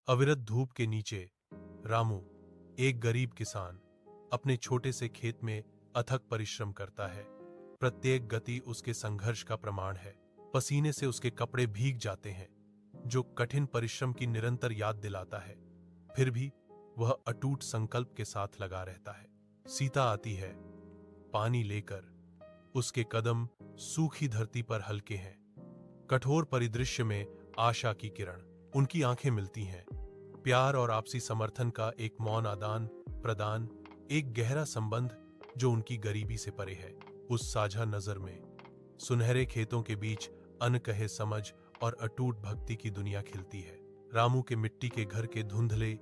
अविरत धूप के नीचे रामू, एक गरीब किसान, अपने छोटे से खेत में अथक परिश्रम करता है। प्रत्येक गति उसके संघर्ष का प्रमाण है। पसीने से उसके कपड़े भीग जाते हैं, जो कठिन परिश्रम की निरंतर याद दिलाता है। फिर भी वह अटूट संकल्प के साथ लगा रहता है। सीता आती है, पानी लेकर। उसके कदम सूखी धरती पर हल्के हैं। कठोर परिदृश्य में आशा की किरण। उनकी आंखें मिलती हैं। प्यार और आपसी समर्थन का एक मौन आदान प्रदान, एक गहरा संबंध जो उनकी गरीबी से परे है। उस साझा नजर में सुनहरे खेतों के बीच अनकहे समझ और अटूट भक्ति की दुनिया खिलती है। रामू के मिट्टी के घर के धुंधले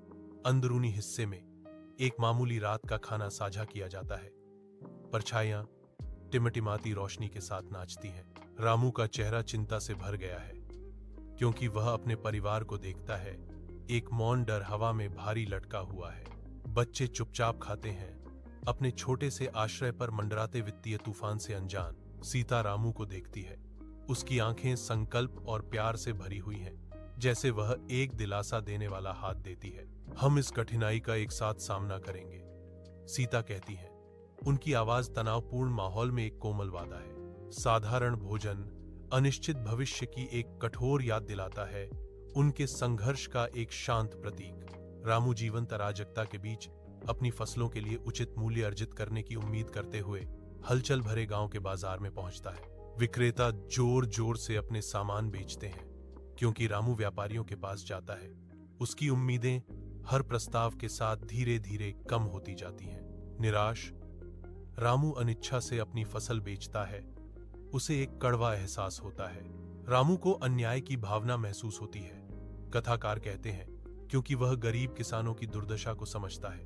अंदरूनी हिस्से में एक मामूली रात का खाना साझा किया जाता है। परछाइयां टिमटिमाती रोशनी के साथ नाचती हैं। रामू का चेहरा चिंता से भर गया है, क्योंकि वह अपने परिवार को देखता है। एक मौन डर हवा में भारी लटका हुआ है। बच्चे चुपचाप खाते हैं, अपने छोटे से आश्रय पर मंडराते वित्तीय तूफान से अनजान। सीता रामू को देखती है। उसकी आंखें संकल्प और प्यार से भरी हुई हैं, जैसे वह एक दिलासा देने वाला हाथ देती है। हम इस कठिनाई का एक साथ सामना करेंगे, सीता कहती है। उनकी आवाज तनावपूर्ण माहौल में एक कोमल वादा है। साधारण भोजन अनिश्चित भविष्य की एक कठोर याद दिलाता है, उनके संघर्ष का एक शांत प्रतीक। रामू जीवंत अराजकता के बीच अपनी फसलों के लिए उचित मूल्य अर्जित करने की उम्मीद करते हुए हलचल भरे गांव के बाजार में पहुंचता है। विक्रेता जोर जोर से अपने सामान बेचते हैं, क्योंकि रामू व्यापारियों के पास जाता है। उसकी उम्मीदें हर प्रस्ताव के साथ धीरे धीरे कम होती जाती हैं। निराश, रामू अनिच्छा से अपनी फसल बेचता है। उसे एक कड़वा एहसास होता है। रामू को अन्याय की भावना महसूस होती है। कथाकार कहते हैं, क्योंकि वह गरीब किसानों की दुर्दशा को समझता है।